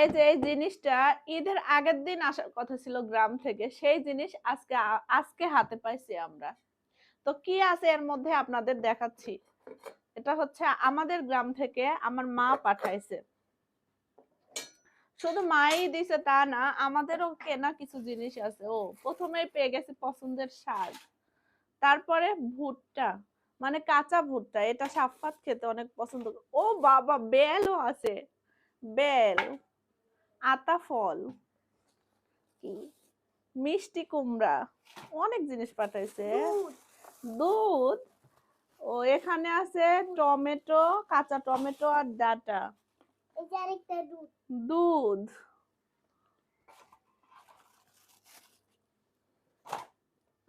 এই যে এই জিনিসটা ঈদের আগের দিন আসার কথা ছিল গ্রাম থেকে, সেই জিনিস আজকে হাতে পাইছি আমরা। তো কি আছে এর মধ্যে আপনাদের দেখাচ্ছি। এটা হচ্ছে আমাদের গ্রাম থেকে আমার মা পাঠাইছে। শুধু মাই দিছে তা না, আমাদেরও কেনা কিছু জিনিস আছে। ও প্রথমেই পেয়ে গেছে পছন্দের শাক, তারপরে ভুট্টা, মানে কাঁচা ভুট্টা, এটা সাফাত খেতে অনেক পছন্দ করে। ও বাবা, বেলও আছে, বেল, আতা ফল, কি মিষ্টি কুমড়া, অনেক জিনিস পাঠাইছে। দুধ, ও এখানে আছে টমেটো, কাঁচা টমেটো আর ডাটা, দুধ,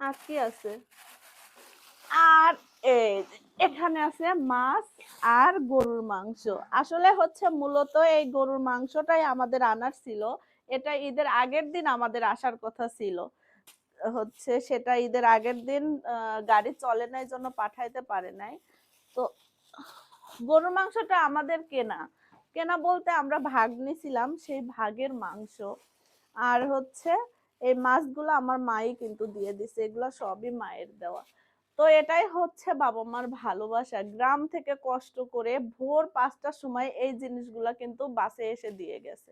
আর কি আছে, আর এখানে আছে মাছ আর গরুর মাংস। আসলে হচ্ছে মূলত এই গরুর মাংসটাই আমাদের আনার ছিল। এটা ঈদের আগের দিন আমাদের আসার কথা ছিল। হচ্ছে সেটা ঈদের আগের দিন গাড়ি চলে নাই জন্য পাঠাইতে পারে নাই। তো গরুর মাংসটা আমাদের কেনা, কেনা বলতে আমরা ভাগ নিছিলাম, সেই ভাগের মাংস। আর হচ্ছে এই মাছগুলো আমার মাই কিন্তু দিয়ে দিছে, এগুলো সবই মায়ের দেওয়া। তো এটাই হচ্ছে বাবা মার ভালোবাসা। গ্রাম থেকে কষ্ট করে ভোর 5টার সময় এই জিনিসগুলা কিন্তু বাসে এসে দিয়ে গেছে।